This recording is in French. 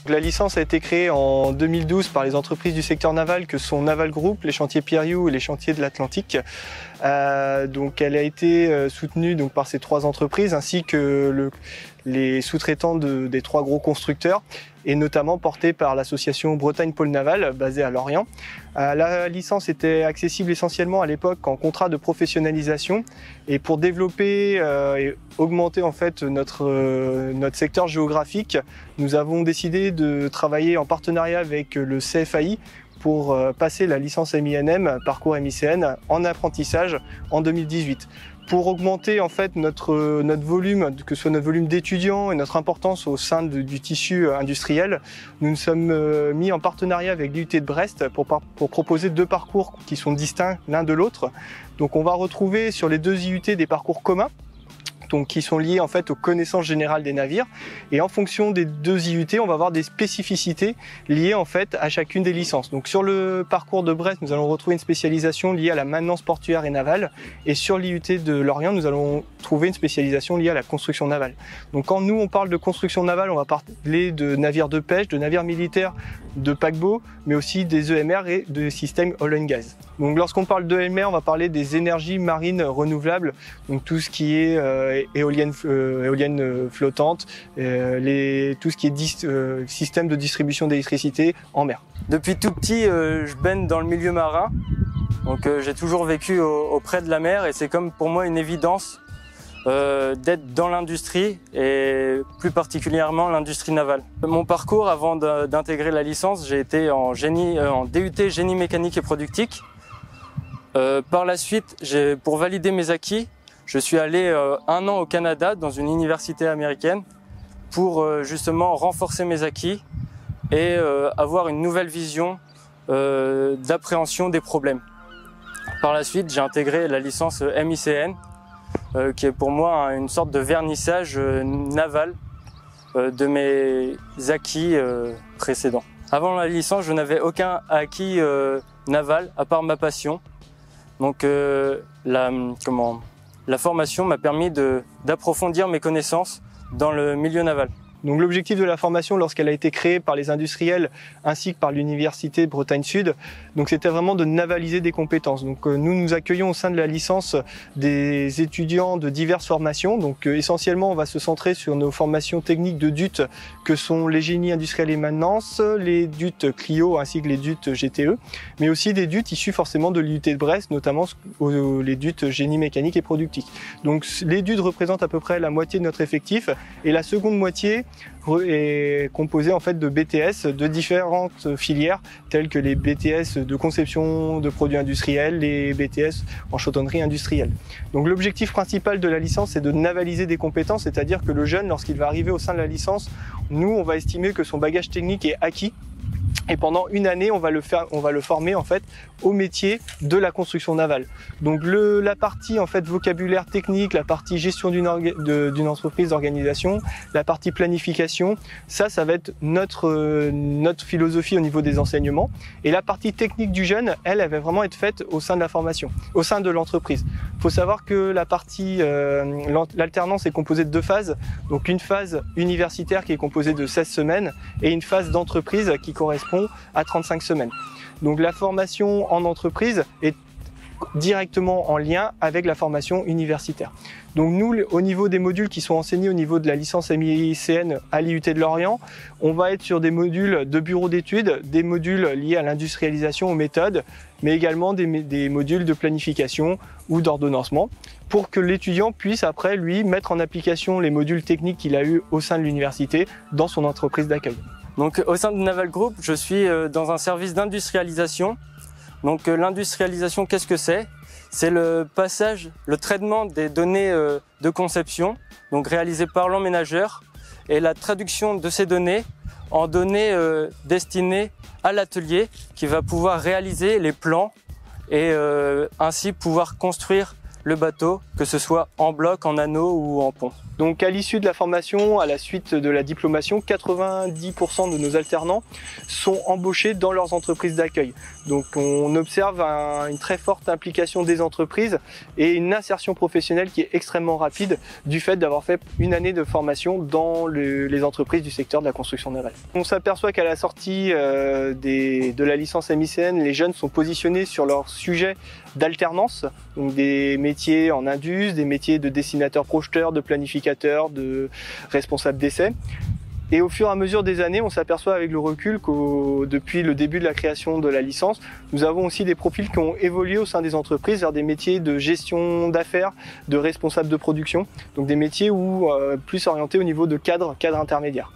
La licence a été créée en 2012 par les entreprises du secteur naval que sont Naval Group, les chantiers Pierre-Hughes et les chantiers de l'Atlantique. Donc elle a été soutenue donc, par ces trois entreprises ainsi que les sous-traitants des trois gros constructeurs et notamment portée par l'association Bretagne Pôle Naval basée à Lorient. La licence était accessible essentiellement à l'époque en contrat de professionnalisation et pour développer et augmenter en fait notre secteur géographique, nous avons décidé de travailler en partenariat avec le CFAI pour passer la licence MINM, parcours MICN, en apprentissage en 2018. Pour augmenter en fait notre volume, que ce soit notre volume d'étudiants et notre importance au sein du tissu industriel, nous nous sommes mis en partenariat avec l'IUT de Brest pour proposer deux parcours qui sont distincts l'un de l'autre. Donc on va retrouver sur les deux IUT des parcours communs, donc qui sont liés en fait aux connaissances générales des navires, et en fonction des deux IUT, on va avoir des spécificités liées en fait à chacune des licences. Donc sur le parcours de Brest, nous allons retrouver une spécialisation liée à la maintenance portuaire et navale, et sur l'IUT de Lorient, nous allons trouver une spécialisation liée à la construction navale. Donc quand nous on parle de construction navale, on va parler de navires de pêche, de navires militaires, de paquebots, mais aussi des EMR et de systèmes oil and gas. Donc lorsqu'on parle d'EMR, on va parler des énergies marines renouvelables, donc tout ce qui est éolienne flottante, tout ce qui est système de distribution d'électricité en mer. Depuis tout petit, je baigne dans le milieu marin, donc j'ai toujours vécu auprès de la mer et c'est comme pour moi une évidence d'être dans l'industrie et plus particulièrement l'industrie navale. Mon parcours avant d'intégrer la licence, j'ai été en DUT génie mécanique et productique. Par la suite, pour valider mes acquis, je suis allé 1 an au Canada dans une université américaine pour justement renforcer mes acquis et avoir une nouvelle vision d'appréhension des problèmes. Par la suite, j'ai intégré la licence MICN, qui est pour moi une sorte de vernissage naval de mes acquis précédents. Avant la licence, je n'avais aucun acquis naval à part ma passion. Donc la formation m'a permis d'approfondir mes connaissances dans le milieu naval. Donc l'objectif de la formation, lorsqu'elle a été créée par les industriels ainsi que par l'université Bretagne Sud, donc c'était vraiment de navaliser des compétences. Donc nous accueillons au sein de la licence des étudiants de diverses formations. Donc essentiellement, on va se centrer sur nos formations techniques de DUT que sont les génies industriels et maintenance, les DUT Clio ainsi que les DUT GTE, mais aussi des DUT issus forcément de l'IUT de Brest, notamment les DUT génie mécanique et productique. Donc les DUT représentent à peu près la moitié de notre effectif et la seconde moitié est composé en fait de BTS de différentes filières telles que les BTS de conception de produits industriels, les BTS en chaudronnerie industrielle. Donc l'objectif principal de la licence c'est de navaliser des compétences, c'est-à-dire que le jeune lorsqu'il va arriver au sein de la licence, nous on va estimer que son bagage technique est acquis. Et pendant une année, on va le former en fait au métier de la construction navale. Donc la partie en fait vocabulaire technique, la partie gestion d'une entreprise d'organisation, la partie planification, ça va être notre philosophie au niveau des enseignements. Et la partie technique du jeune, elle va vraiment être faite au sein de la formation, au sein de l'entreprise. Il faut savoir que la partie l'alternance est composée de deux phases. Donc une phase universitaire qui est composée de 16 semaines et une phase d'entreprise qui correspond à 35 semaines. Donc la formation en entreprise est directement en lien avec la formation universitaire. Donc nous, au niveau des modules qui sont enseignés au niveau de la licence MICN à l'IUT de Lorient, on va être sur des modules de bureau d'études, des modules liés à l'industrialisation, aux méthodes, mais également des modules de planification ou d'ordonnancement, pour que l'étudiant puisse après, lui, mettre en application les modules techniques qu'il a eu au sein de l'université dans son entreprise d'accueil. Donc au sein de Naval Group, je suis dans un service d'industrialisation. Donc l'industrialisation, qu'est-ce que c'est? C'est le passage, le traitement des données de conception, donc réalisées par l'emménageur, et la traduction de ces données en données destinées à l'atelier qui va pouvoir réaliser les plans et ainsi pouvoir construire le bateau, que ce soit en bloc, en anneau ou en pont. Donc à l'issue de la formation, à la suite de la diplomation, 90% de nos alternants sont embauchés dans leurs entreprises d'accueil. Donc on observe une très forte implication des entreprises et une insertion professionnelle qui est extrêmement rapide du fait d'avoir fait une année de formation dans les entreprises du secteur de la construction navale. On s'aperçoit qu'à la sortie de la licence MICN, les jeunes sont positionnés sur leur sujet d'alternance, donc des métiers en indus, des métiers de dessinateur projeteur, de planificateur, de responsable d'essai. Et au fur et à mesure des années, on s'aperçoit avec le recul que depuis le début de la création de la licence, nous avons aussi des profils qui ont évolué au sein des entreprises vers des métiers de gestion d'affaires, de responsable de production, donc des métiers plus orientés au niveau de cadre intermédiaire.